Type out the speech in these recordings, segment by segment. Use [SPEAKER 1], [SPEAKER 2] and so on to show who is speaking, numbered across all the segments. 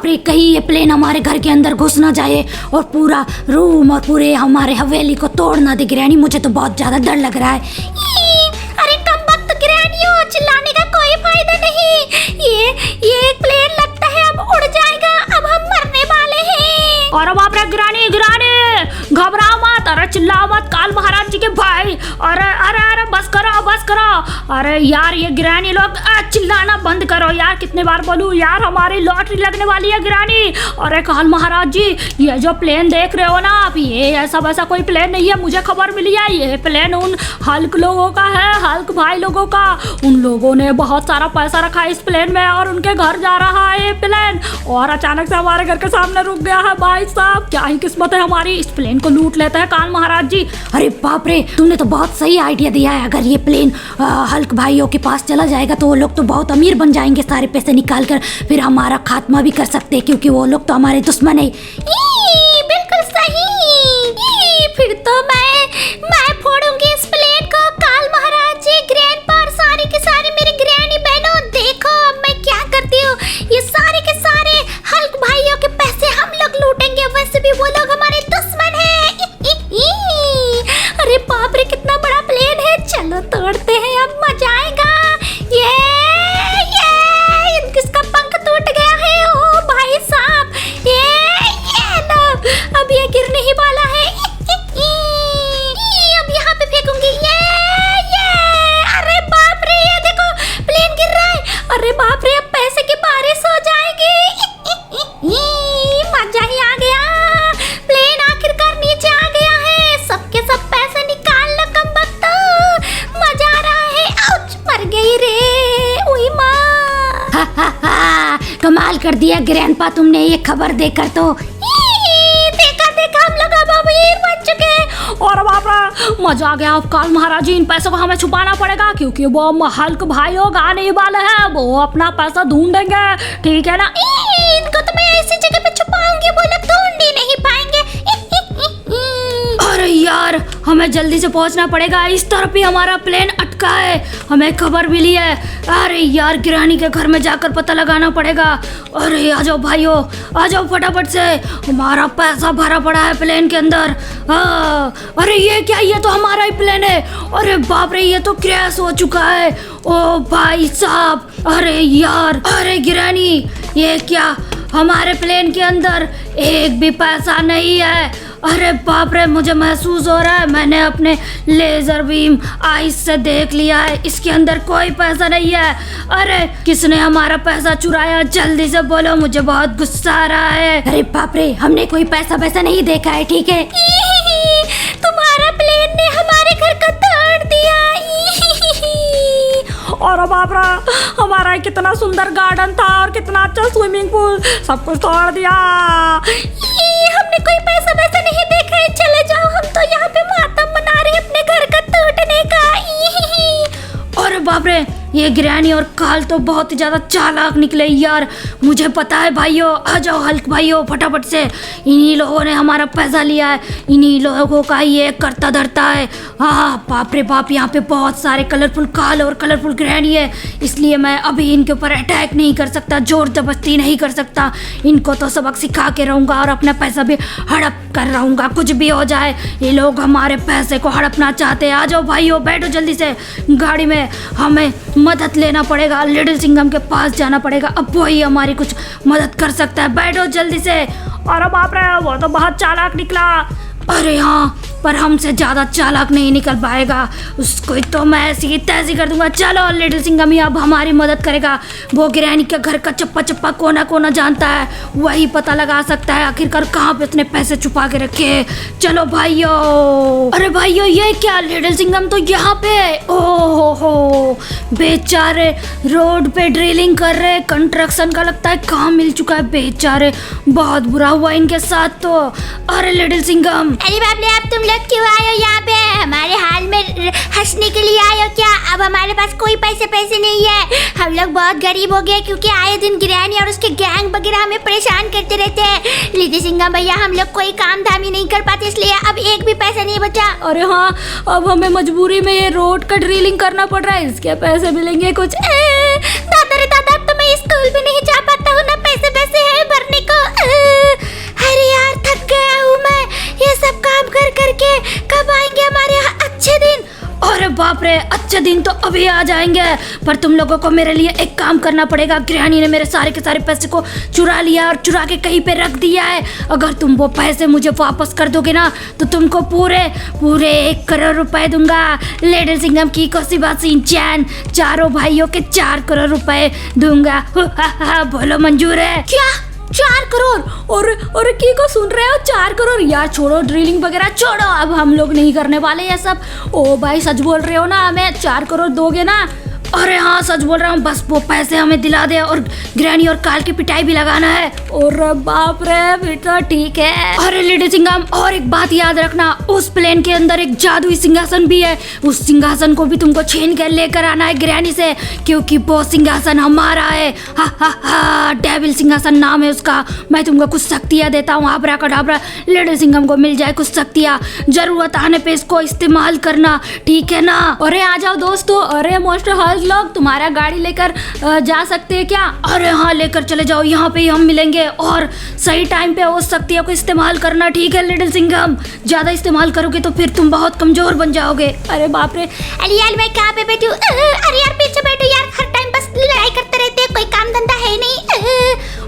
[SPEAKER 1] रे, कहीं ये प्लेन हमारे घर के अंदर घुस ना जाए और पूरा रूम और पूरे हमारे हवेली को तोड़ ना दे ग्रैनी। मुझे तो बहुत ज्यादा डर लग रहा है।
[SPEAKER 2] अरे कम वक्त ग्रैनी हो, चिल्लाने का कोई फायदा नहीं। ये प्लेन लगता है अब उड़ जाएगा, अब हम मरने वाले हैं।
[SPEAKER 3] और बाप रे ग्रैनी ग्रैनी घबराओ मत, अरे चिल्लाओ मत, काल महाराज जी के भाई। अरे अरे अरे बस करो बस करो। अरे यार ये ग्रैनी लोग चिल्लाना बंद करो यार, कितने बार बोलूं यार, हमारी लॉटरी लगने वाली है ग्रैनी। अरे काल महाराज जी, ये जो प्लेन देख रहे हो ना आप, ये ऐसा वैसा कोई प्लेन नहीं है, मुझे खबर मिली है। ये प्लेन उन हल्क लोगों का है, हल्क भाई लोगों का। उन लोगों ने बहुत सारा पैसा रखा है इस प्लेन में और उनके घर जा रहा है ये प्लेन, और अचानक से हमारे घर के सामने रुक गया है। भाई साहब क्या ही किस्मत है हमारी, इस प्लेन को लूट लेते हैं काल महाराज जी।
[SPEAKER 1] अरे बाप रे, तुमने तो बहुत सही आइडिया दिया है। अगर ये प्लेन हल्क भाइयों के पास चला जाएगा तो वो लोग तो बहुत अमीर बन जाएंगे, सारे पैसे निकाल कर फिर हमारा खात्मा भी कर सकते हैं, क्योंकि वो लोग तो हमारे दुश्मन है।
[SPEAKER 2] बिल्कुल सही। फिर तो मैं फोड़ूंगी इस प्लेन को। काल महाराज जी, ग्रैंडपा और सारी के सारी मेरी ग्रैनी बहनों, देखो अब मैं क्या करती हूँ। ये सारे के सारे हल्क भाइयों के पैसे हम लोग लूटेंगे, वैसे भी वो लोग हमारे दुश्मन हैं। अरे बाप रे, कितना बड़ा प्लेन है, चलो तोड़ते हैं, अब मजा आएगा। ये किसका पंख टूट गया है, ओ भाई साहब, ये लो, अब ये गिरने ही वाला है। अब यहाँ पे फेंकूंगी। ये अरे बाप रे, ये देखो प्लेन गिर रहा है। अरे बाप रे, अब पैसे की बारिश हो जाएगी। मजा ही आ गया, प्लेन आखिरकार नीचे आ गया है। सबके सब पैसे निकाल लो कम वक्त, मजा आ रहा है। आउच, मर गई रे, उई माँ।
[SPEAKER 1] कमाल कर दिया ग्रैंडपा तुमने ये खबर देकर तो।
[SPEAKER 2] देखा हम लोग अब अमीर बन चुके हैं।
[SPEAKER 3] और बाप रे मजा आ गया। अब काल महाराज जी, इन पैसों को हमें छुपाना पड़ेगा, क्योंकि वो हल्क भाई लोग आने ही वाले हैं, वो अपना पैसा ढूंढेंगे, ठीक है ना।
[SPEAKER 2] इनको तो मैं ऐसी जगह पे छुपाऊंगी, वो लोग ढूंढ ही नहीं पाएंगे।
[SPEAKER 3] अरे यार, हमें जल्दी से पहुंचना पड़ेगा, इस तरफ ही हमारा प्लेन अटका है, हमें खबर मिली है। अरे यार, ग्रैनी के घर में जाकर पता लगाना पड़ेगा। अरे आ जाओ भाइयों, आ जाओ फटाफट से, हमारा पैसा भरा पड़ा है प्लेन के अंदर। अरे ये क्या, ये तो हमारा ही प्लेन है। अरे बाप रे, ये तो क्रैश हो चुका है। ओ भाई साहब, अरे यार, अरे ग्रैनी, ये क्या, हमारे प्लेन के अंदर एक भी पैसा नहीं है। अरे बाप रे, मुझे महसूस हो रहा है, मैंने अपने लेजर बीम आइज से देख लिया है, इसके अंदर कोई पैसा नहीं है। अरे किसने हमारा पैसा चुराया, जल्दी से बोलो, मुझे बहुत गुस्सा आ रहा है।
[SPEAKER 1] अरे बाप रे, हमने कोई पैसा वैसा नहीं देखा है, ठीक है।
[SPEAKER 2] तुम्हारा प्लेन ने हमारे घर को तोड़ दिया।
[SPEAKER 3] और बाप रे, हमारा कितना सुंदर गार्डन था और कितना अच्छा स्विमिंग पूल, सब कुछ तोड़ दिया।
[SPEAKER 2] हमने कोई पैसा वैसा नहीं देखा है, चले जाओ, हम तो यहाँ पे मातम मना रहे हैं अपने घर का टूटने का।
[SPEAKER 3] अरे बाप रे, ये ग्रैनी और काल तो बहुत ही ज्यादा चालाक निकले यार, मुझे पता है भाइयों। आ जाओ हल्क भाइयों, फटाफट से, इन्हीं लोगों ने हमारा पैसा लिया है, इन्हीं लोगों का ये करता धरता है। हाँ बाप रे बाप, यहाँ पे बहुत सारे कलरफुल काल और कलरफुल ग्रैनी है, इसलिए मैं अभी इनके ऊपर अटैक नहीं कर सकता, जोर जबरदस्ती नहीं कर सकता। इनको तो सबक सिखा के रहूँगा और अपना पैसा भी हड़प कर रहूँगा, कुछ भी हो जाए। ये लोग हमारे पैसे को हड़पना चाहते हैं। आ जाओ भाइयों, बैठो जल्दी से गाड़ी में, हमें मदद लेना पड़ेगा, लिटिल सिंघम के पास जाना पड़ेगा, अब वही हमारी कुछ मदद कर सकता है। बैठो जल्दी से। अरे बाप रे, वो तो बहुत चालाक निकला। अरे हाँ, पर हमसे ज़्यादा चालाक नहीं निकल पाएगा, उसको तो मैं ऐसी ही तैसी कर दूंगा। चलो, लिटिल सिंघम ही अब हमारी मदद करेगा, वो ग्रैनी के घर का चप्पा चप्पा कोना कोना जानता है, वही पता लगा सकता है आखिरकार कहाँ पे उसने पैसे छुपा के रखे। चलो भाइयों। अरे भाइयों, ये क्या, लिटिल सिंघम तो यहाँ पे, ओहो हो, बेचारे रोड पे ड्रिलिंग कर रहे, कंस्ट्रक्शन का लगता है काम मिल चुका है, बेचारे, बहुत बुरा हुआ इनके साथ तो। अरे लिटिल सिंघम,
[SPEAKER 2] अरे बाप रे, अब तुम लोग क्यों आए हो यहाँ पे, हमारे हाल में हंसने के लिए आए हो क्या? अब हमारे पास कोई पैसे नहीं है, हम लोग बहुत गरीब हो गए, क्योंकि आए दिन ग्रैनी और उसके गैंग वगैरह हमें परेशान करते रहते हैं। लिटिल सिंघम भैया, हम लोग कोई काम धाम ही नहीं कर पाते, इसलिए अब एक भी पैसा नहीं बचा।
[SPEAKER 3] अरे हाँ, अब हमें मजबूरी में ये रोड का ड्रिलिंग करना पड़ रहा है, इसके पैसे मिलेंगे कुछ।
[SPEAKER 2] दादा रे दादा, अब तो मैं स्कूल भी नहीं जा पाता हूँ, ना पैसे है भरने कर करके कब आएंगे हमारे यहाँ अच्छे दिन?
[SPEAKER 3] अरे बाप रे, अच्छे दिन तो अभी आ जाएंगे, पर तुम लोगों को मेरे लिए एक काम करना पड़ेगा। ग्रैनी ने मेरे सारे के सारे पैसे को चुरा लिया और चुरा के कहीं पे रख दिया है। अगर तुम वो पैसे मुझे वापस कर दोगे ना तो तुमको पूरे 1 करोड़ रुपए दूंगा। लेडर सिंघम की कोसी बासी चैन चारों भाइयों के 4 करोड़ रुपए दूंगा। बोलो मंजूर है?
[SPEAKER 1] क्या 4 करोड़? और की को सुन रहे हो? 4 करोड़? यार छोड़ो ड्रिलिंग वगैरह छोड़ो, अब हम लोग नहीं करने वाले ये सब। ओ भाई सच बोल रहे हो ना? हमें 4 करोड़ दोगे ना?
[SPEAKER 3] अरे हाँ सच बोल रहा हूँ, बस वो पैसे हमें दिला दे और ग्रैनी और काल की पिटाई भी लगाना है।
[SPEAKER 1] और बाप रे, फिर तो ठीक है।
[SPEAKER 3] अरे लेडी सिंघम, और एक बात याद रखना, उस प्लेन के अंदर एक जादुई सिंहासन भी है। उस सिंहासन को भी तुमको छीन कर लेकर आना है ग्रैनी से, क्योंकि वो सिंहासन हमारा है। हा हा हा, डेविल सिंहासन नाम है उसका। मैं तुमको कुछ शक्तियाँ देता हूँ, आबरा कडाबरा। लेडी सिंघम को मिल जाए कुछ शक्तियाँ, जरूरत आने पे इसको इस्तेमाल करना, ठीक है ना?
[SPEAKER 1] अरे आ जाओ दोस्तों। अरे मोस्टर लोग तुम्हारा गाड़ी लेकर जा सकते हैं क्या?
[SPEAKER 3] अरे हाँ लेकर चले जाओ, यहाँ पे ही हम मिलेंगे। और सही टाइम पे उस शक्तियों को इस्तेमाल करना, ठीक है लिटिल सिंघम? ज्यादा इस्तेमाल करोगे तो फिर तुम बहुत कमजोर बन जाओगे।
[SPEAKER 1] अरे बाप रे।
[SPEAKER 2] अरे यार मैं कहाँ पे बैठूं? अरे यार पीछे बैठो यार, हर टाइम बस लड़ाई करते रहते हैं, कोई काम धंधा है नहीं।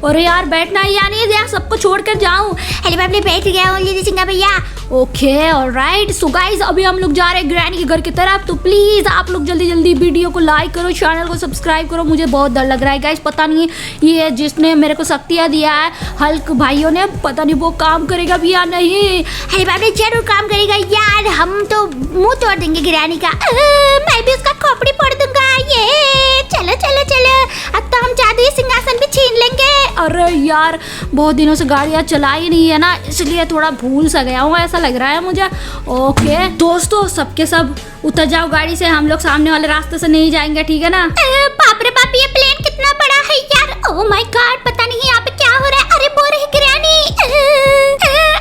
[SPEAKER 1] अरे यार बैठना ही या नहीं, यार सबको छोड़ कर जाऊं।
[SPEAKER 2] अरे बाप रे, बैठ गया हूँ लेडी सिंघम भैया।
[SPEAKER 1] Okay alright. सो गाइस अभी हम लोग जा रहे हैं ग्रैनी के घर की तरफ, तो प्लीज आप लोग जल्दी जल्दी वीडियो को लाइक करो, चैनल को सब्सक्राइब करो। मुझे बहुत डर लग रहा है गाइस, पता नहीं ये जिसने मेरे को शक्तियाँ दिया है हल्क भाइयों ने, पता नहीं वो काम करेगा भी या नहीं।
[SPEAKER 2] अरे बाप रे, जरूर काम करेगा यार, हम तो मुंह तोड़ देंगे ग्रैनी का। मैं भी उसका खोपड़ी फोड़ दूंगा। ये चलो चलो चलो, अब तो हम जादुई सिंहासन भी छीन लेंगे।
[SPEAKER 1] अरे यार बहुत दिनों से गाड़ियाँ चलाई नहीं है ना, इसलिए थोड़ा भूल सा गया हूँ, ऐसा लग रहा है मुझे। ओके दोस्तों, सबके सब उतर जाओ गाड़ी से, हम लोग सामने वाले रास्ते से नहीं जाएंगे, ठीक है ना?
[SPEAKER 2] बाप रे बाप, ये प्लेन कितना बड़ा है यार। ओह माय गॉड, पता नहीं यहाँ पे क्या हो रहा है। अरे वो रही ग्रैनी।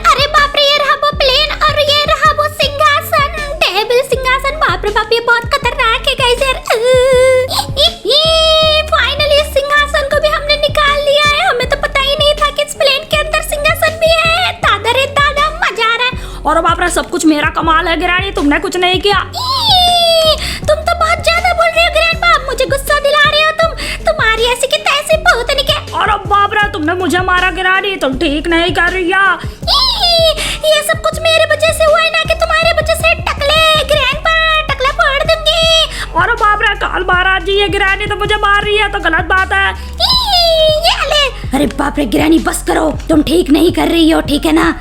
[SPEAKER 2] अरे बाप रे, ये रहा वो प्लेन और ये रहा वो सिंहासन, डेविल सिंहासन। बाप रे बाप, ये बहुत खतरनाक है गाइस यार। फाइनली इस सिंहासन को भी हमने निकाल लिया है। हमें तो पता ही नहीं था कि इस प्लेन के अंदर सिंहासन भी है। दादा रे दादा, मजा आ रहा है।
[SPEAKER 1] और बाप रे, सब कुछ मेरा कमाल है ग्रैनी, तुमने कुछ नहीं किया।
[SPEAKER 2] तुम तो बहुत ज्यादा बोल रहे हो ग्रैंडपा, मुझे गुस्सा दिला रहे हो तुम। तुम्हारी ऐसी की तैसी बहुत निके।
[SPEAKER 1] और बाप रे, तुमने मुझे मारा ग्रैनी, तुम ठीक नहीं कर रही हो।
[SPEAKER 2] ये सब कुछ मेरे वजह से हुआ है ना कि तुम्हारे वजह से। टकले ग्रैंडपा, टकला फोड़ दूंगी।
[SPEAKER 1] और बाप रे, काल महाराज जी, ये ग्रैनी तो मुझे मार रही है, तो गलत बात है।
[SPEAKER 2] ये ले।
[SPEAKER 1] अरे बाप रे ग्रैनी, बस करो, तुम ठीक नहीं कर रही हो, ठीक है ना?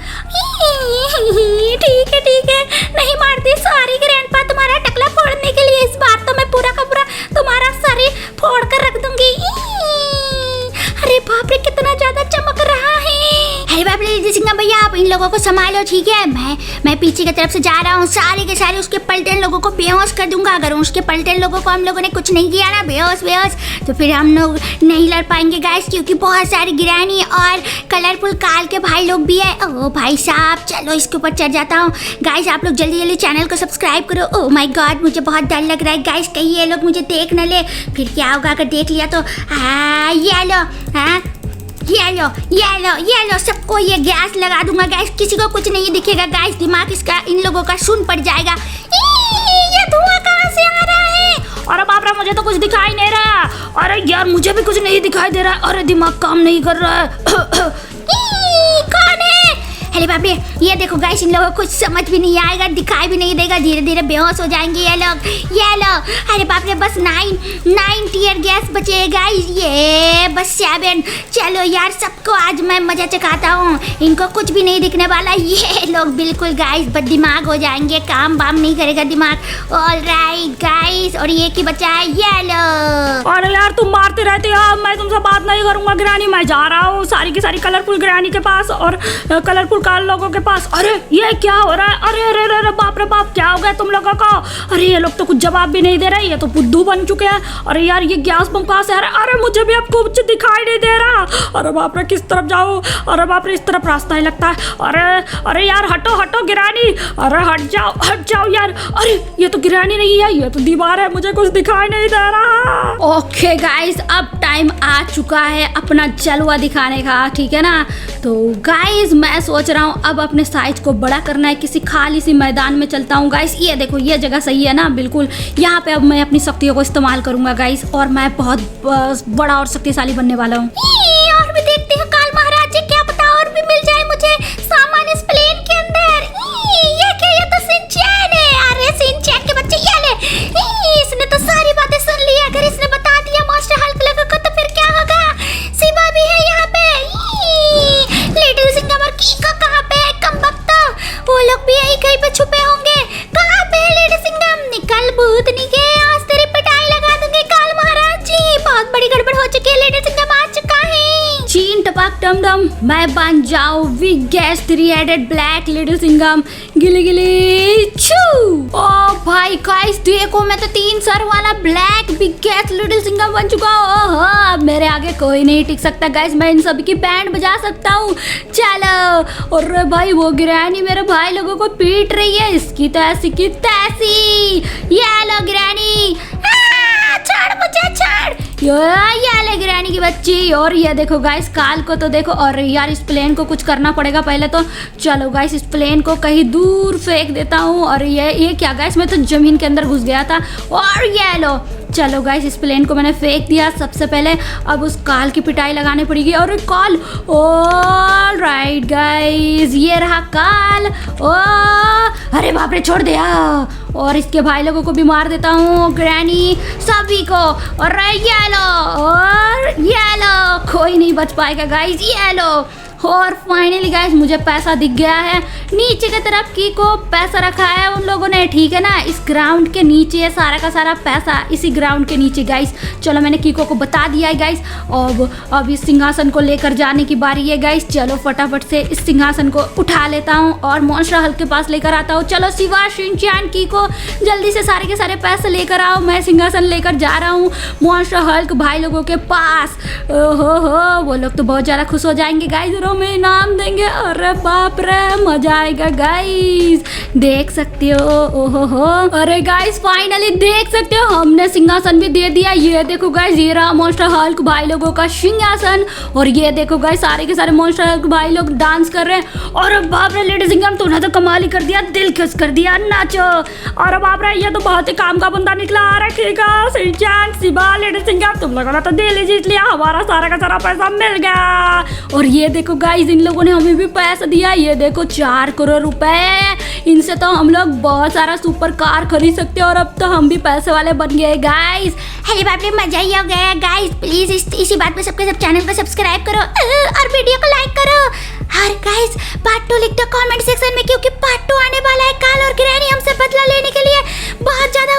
[SPEAKER 2] ठीक है, नहीं मारती। सॉरी ग्रैंडपा, तुम्हारा टकला फोड़ने के लिए। इस बार तो मैं पूरा का पूरा तुम्हारा शरीर फोड़ कर रख दूंगी। अरे बाप रे, कितना ज्यादा चमक रहा है। अरे बाप रे लेडी सिंघम भैया, आप इन लोगों को संभालो, ठीक है? मैं पीछे की तरफ से जा रहा हूँ। सारे के सारे उसके पलटन लोगों को बेहोश कर दूंगा। अगर उसके पलटन लोगों को हम लोगों ने कुछ नहीं किया ना, बेहोश तो फिर हम लोग नहीं लड़ पाएंगे गाइस, क्योंकि बहुत सारी ग्रैनी और कलरफुल काल के भाई लोग भी है। ओ भाई साहब, चलो इसके ऊपर चढ़ जाता हूँ। गाइस आप लोग जल्दी जल्दी चैनल को सब्सक्राइब करो। ओह माय गॉड, मुझे बहुत डर लग रहा है गाइस, कहीं ये लोग मुझे देख न ले। फिर क्या होगा अगर देख लिया तो? ये लो सबको ये गैस लगा दूंगा गाइस, किसी को कुछ नहीं दिखेगा गाइस। दिमाग इसका इन लोगों का सुन पड़ जाएगा। ये धुआं कहाँ से आ रहा है?
[SPEAKER 1] अरे बाप रे, मुझे तो कुछ दिखाई नहीं रहा।
[SPEAKER 3] अरे यार मुझे भी कुछ नहीं दिखाई दे रहा है। अरे दिमाग काम नहीं कर रहा है।
[SPEAKER 2] कौन है? अरे बाप रे, ये देखो गाइस, इन लोगों को कुछ समझ भी नहीं आएगा, दिखाई भी नहीं देगा, धीरे धीरे बेहोश हो जाएंगे ये लोग। अरे बाप रे, बस 9 टीयर गैस बचे गाइस। ये बस 7। चलो यार, सबको आज मैं मजा चखाता हूँ, इनको कुछ भी नहीं दिखने वाला। ये लोग बिल्कुल गाइस बददिमाग हो जाएंगे, काम बाम नहीं करेगा दिमाग। ऑलराइट गाइस, और ये की बचा है ये लो।
[SPEAKER 1] अरे यार तुम मारते रहते हो, मैं तुमसे बात नहीं करूंगा ग्रैनी। मैं जा रहा हूँ सारी की सारी कलरफुल ग्रैनी के पास और कलरफुल काल लोगों के पास। अरे ये क्या हो रहा है? अरे अरे अरे बाप रे बाप, क्या हो गया तुम लोगों को? अरे ये लोग तो कुछ जवाब भी नहीं दे रहे, ये तो बुद्धू बन चुके हैं। अरे यार ये गैस बम कहाँ से आ रहा है? अरे मुझे भी अब कुछ दिखाई नहीं दे रहा। अरे बाप रे, किस तरफ जाऊँ? अरे बाप रे, इस तरफ रास्ता ही लगता है। अरे यार हटो हटो ग्रैनी, अरे हट जाओ यार। अरे ये तो ग्रैनी नहीं है, ये तो दीवार है, मुझे कुछ दिखाई नहीं दे रहा।
[SPEAKER 3] ओके गाइस, अब टाइम आ चुका है अपना जलवा दिखाने का, ठीक है ना? तो गाइस मैं सोच रहा हूँ अब अपने साइज को बड़ा करना है, किसी खाली सी मैदान में चलता हूँ गाइस। ये देखो ये जगह सही है ना, बिल्कुल यहाँ पे अब मैं अपनी शक्तियों को इस्तेमाल करूंगा गाइस, और मैं बहुत बड़ा और शक्तिशाली बनने वाला हूँ।
[SPEAKER 2] और भी देखते हैं काल महाराज जी, क्या पता और भी मिल जाए मुझे सामान इस प्लेन के अंदर। ये क्या, ये तो सिंचैन है। अरे सिंचैन के बच्चे ये ले, इसने तो सारी बातें सुन ली। अगर इसने बता दिया मास्टर हल्क लोगों को तो फिर क्या होगा। सिबा भी है यहाँ पे, लिटिल सिंघम और कीको कहाँ पे है? कम वक्त वो लोग भी यही कहीं पे छुपे होंगे। कहाँ पे है लिटिल सिंघम? निकल भूतनी के, आज तेरी पिटाई लगा दूंगी काल महाराज जी। बहुत बड़ी गड़बड़ हो चुकी है, लिटिल सिंघम आ चुका है।
[SPEAKER 3] चीन टपाक टम डम, मैं बन जाऊं बिग गैस 3-हेडेड ब्लैक लिटिल सिंघम, गिली गिली छू। ओ भाई गाइस देखो, मैं तो 3 सर वाला black big gas little Singham बन चुका हूँ। ओहो, मेरे आगे कोई नहीं टिक सकता गाइस, मैं इन सभी की बैंड बजा सकता हूँ। चलो। और भाई वो ग्रैनी मेरे भाई लोगों को पीट रही है, इसकी तो ऐसी की तैसी। ये लो ग्रैनी, छोड़ मुझे, छोड़। ये ले ग्रैनी की बच्ची। और ये देखो गाइस काल को तो देखो, और यार इस प्लेन को कुछ करना पड़ेगा पहले तो। चलो गाइस इस प्लेन को कहीं दूर फेंक देता हूँ। और ये क्या गाइस, मैं तो जमीन के अंदर घुस गया था। और ये लो, चलो गाइस इस प्लेन को मैंने फेंक दिया सबसे पहले। अब उस काल की पिटाई लगानी पड़ेगी। और काल, ऑल राइट गाइस, ये रहा काल। ओ अरे बाप रे, छोड़ दिया। और इसके भाई लोगों को भी मार देता हूँ, ग्रैनी सभी को। और ये लो, और ये लो, कोई नहीं बच पाएगा गाइस। ये लो, और फाइनली गाइस मुझे पैसा दिख गया है। नीचे की तरफ की को पैसा रखा है उन लोगों ने, ठीक है ना। इस ग्राउंड के नीचे है सारा का सारा पैसा, इसी ग्राउंड के नीचे गाइस। चलो मैंने कीको को बता दिया है गाइस। अब इस सिंहासन को लेकर जाने की बारी है गाइस। चलो फटाफट से इस सिंहासन को उठा लेता हूँ और मॉन्स्टर हल्क के पास लेकर आता हूँ। चलो सिवा, शिनचैन, कीको जल्दी से सारे के सारे पैसे लेकर आओ, मैं सिंहासन लेकर जा रहा हूँ मॉन्स्टर हल्क भाई लोगों के पास। ओहो, वो लोग तो बहुत ज़्यादा खुश हो जाएंगे गाइस, में इनाम देंगे। अरे बाप रे, मजा आएगा गाइस, देख सकते हो। ओहो, अरे गाइस फाइनली देख सकते हो हमने सिंहासन भी दे दिया। ये देखो गाइस, ये रहा मॉन्स्टर हल्क भाई लोगों का सिंहासन। और ये देखो गाइस सारे के सारे मॉन्स्टर हल्क भाई लोग डांस कर रहे हैं। और बाप रे लिटिल सिंघम, तूने तो कमाल ही कर दिया, दिल खुश कर दिया, नाचो। और बाप रे, ये तो बहुत ही काम का बंदा निकला। अरे ठीक है शिनचैन, सिबा, लिटिल सिंघम, तुम लोगों ने तो दिल ही जीत लिया, हमारा सारा का सारा पैसा मिल गया। और ये देखो गाइस इन लोगों ने हमें भी पैसा दिया। ये देखो 4 करोड़ रुपए, इनसे तो हम लोग बहुत सारा सुपर कार खरीद सकते हैं। और अब तो हम भी पैसे वाले बन गए गाइस।
[SPEAKER 2] अरे बाप रे, मजा ही हो गया गाइस। प्लीज इसी बात पे सबके सब चैनल को सब्सक्राइब करो और वीडियो को लाइक करो। और गाइस पार्ट 2 लिख दो कमेंट सेक्शन में, क्योंकि पार्ट 2 आने वाला है। काल और ग्रैनी हमसे बदला लेने के लिए बहुत ज्यादा